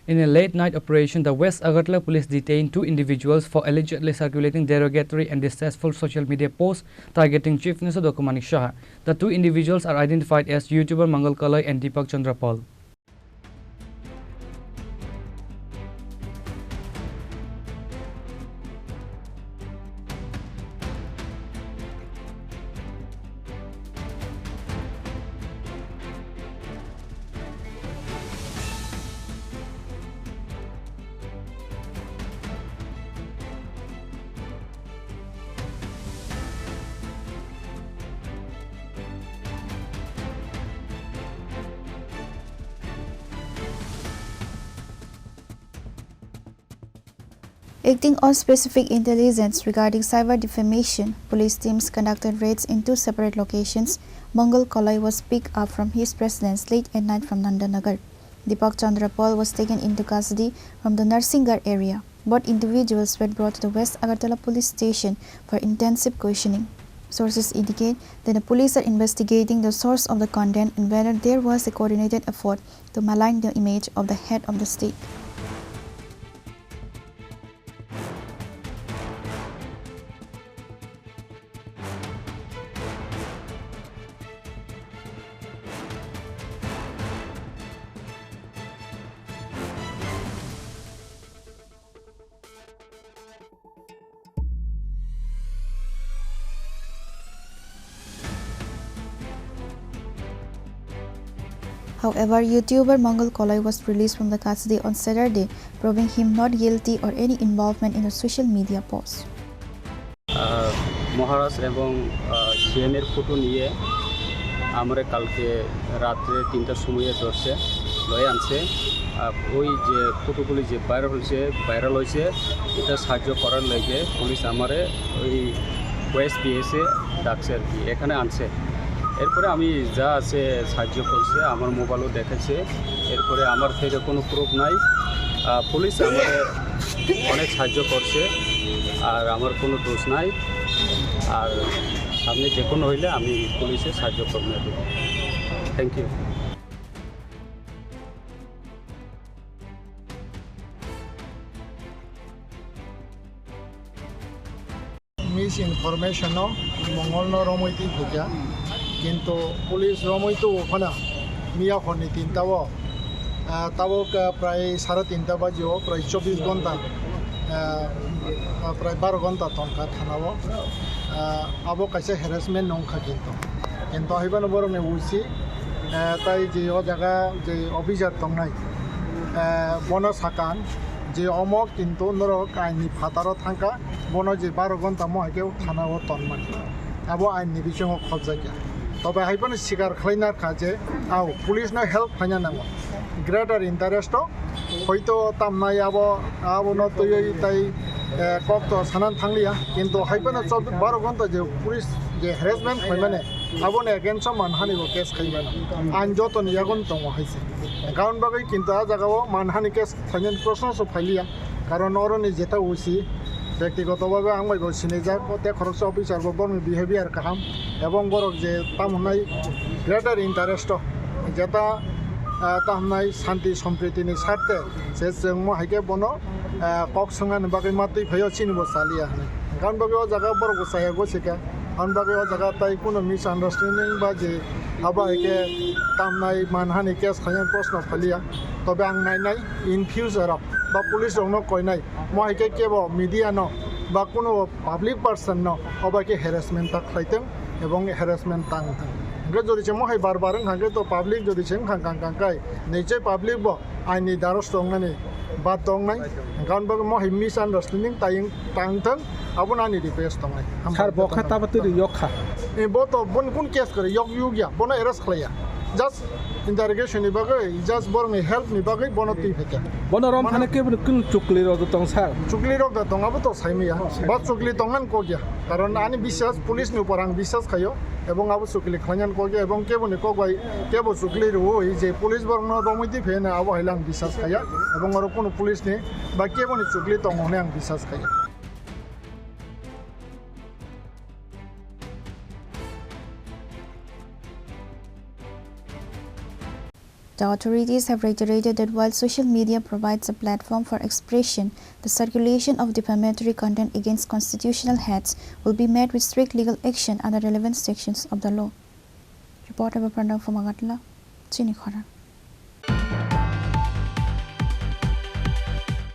In a late-night operation, the West Agartala police detained 2 individuals for allegedly circulating derogatory and distasteful social media posts targeting Chief Minister Dr. Manik Saha. The 2 individuals are identified as YouTuber Mangal Kalai and Deepak Chandra Paul. Acting on specific intelligence regarding cyber defamation, police teams conducted raids in 2 separate locations. Mangal Kalai was picked up from his residence late at night from Nandanagar. Deepak Chandra Paul was taken into custody from the Narsingar area. Both individuals were brought to the West Agartala police station for intensive questioning. Sources indicate that the police are investigating the source of the content and whether there was a coordinated effort to malign the image of the head of the state. However, YouTuber Mangal Kalai was released from the custody on Saturday, proving him not guilty or any involvement in the social media post. মহারাজ এবং সিএমের photo নিয়ে আমরা কালকে রাত্রে 3টার সময় ধরছে লয়ে আনছে ওই যে ফটোগুলি যে ভাইরাল হয়েছে এটা সাহায্য করার লাগে পুলিশ আমারে ওই ওয়েস্ট বিএসএ ডাকছে আর কি এখানে আনছে এরপরে আমি যা আছে সাহায্য করছে আমার মোবাইলও দেখেছে এরপরে আমার থেকে কোনো প্রুফ নাই পুলিশ আমারে অনেক সাহায্য করছে আর আমার কোনো দোষ নাই আর সামনে যে কোনো হইলে আমি পুলিশের সাহায্য করব থ্যাংক ইউ মিস ইনফরমেশন মঙ্গল রমৈতি ভুগিয়া কিন্তু পুলিশ রমৈতো ওখানে মিয়া হরনি 3টাও তাও প্রায় 3:30 বাজিও প্রায় 24 ঘন্টা প্রায় 12 ঘন্টা তনকা থানাও আবো কাছে হ্যারাসমেন্ট নংখা কিন্তু হইবানো বরং উইসি তাই যে ও জায়গা যে অফিসার তংনাই বন সাকান যে অমক কিন্তু নরক আইনি ফাতারও থাকা বন যে 12 ঘন্টা মহাকেও থানাও তনমান আবো আইনি বিষয় খবজাইয়া তবে হাইবানো স্বীকার খাইনার কাজে আও পুলিশ হেল্প খাইনা নামো গ্রেটার ইন্টারেস্ট হয়তো তামনাই আবো নতই তাই কক তো সানান থাকলিয়া কিন্তু হাইবানো 12 ঘন্টা যে পুলিশ যে হ্যারাসমেন্ট হইমানে আবনে এগেনস্ট মানহানি কেস খাইমানা আইন যতন ইয়াগন দङ হইছে কারণ বাকি কিন্তু আ জায়গাও মানহানি কেস খাইনান প্রশ্ন ফাইলিয়া কারণ অরনি যেটা উইসি ব্যক্তিগতভাবে আমি বলছিনি যা কত খরচ অফিসার বর্ণ বিহেভিয়ার কাহাম এবং বরক যে তামনাই গ্রেটার ইন্টারেস্ট যেটা তামনাই শান্তি সম্প্রীতিনি স্বার্থে যে जों হাইকে বনো কক সঙ্গান বাকি মাতই ভাইও চিনব চালিয়া হানে কারণ বাকি ও জায়গা বড় গোসাইয়া গোছিকা কারণ বাকি ও জায়গা তাই কোনো মিস আন্ডারস্ট্যান্ডিং বা যে আবার হাইকে তামনাই মানহানি কেস খাইয়ান প্রশ্ন ফালিয়া তবে আং নাইনাই ইন ফিউচারক বা পুলিশ রং কয় নাই মহাইকে কেব মিডিয়া ন বা কোনো পাবলিক পার্সন ন অবাকে হ্যারাসমেন্ট তাক খাইতেं এবং হ্যারাসমেন্ট তাংতেं যদি মহাই বারবার হাঁকে তো পাবলিক যদি খাঙ্কাই নিশ্চয় পাবলিক ব আইনি দ্বারস্থ দংনানি বাদ দংনাই কারণ বাকি মহাই মিস আন্ডারস্ট্যান্ডিং তাংতেं আবো নানি রিপেস দংনাই সার বখা তাবাতে ইয়খা এ বত বন কোন কেস করে ইয়গিয়া বনা এরেস্ট খাইয়া just interrogation ni bagai just borni help ni bagai bonoti pheke bonorom thane ke kun chukli ro tong sar chukli ro da tong abo to saimiya ba chukli tongan ko gya karon ani বিশ্বাস police ni upor ang বিশ্বাস খাইও এবং আবো চুকলি খাইয়ান ko gya এবং কেবনি ko gai কেবো চুকলি ro এই যে police বর্ণ রমইতি ফেনে আবো হাইলাং বিশ্বাস খাইয়া এবং আর কোন পুলিশ ni বা কেবনি চুকলি tong হনে ang বিশ্বাস খাইয়া The authorities have reiterated that while social media provides a platform for expression, the circulation of defamatory content against constitutional heads will be met with strict legal action under relevant sections of the law. Reporter from Agatla, Chini Khorang.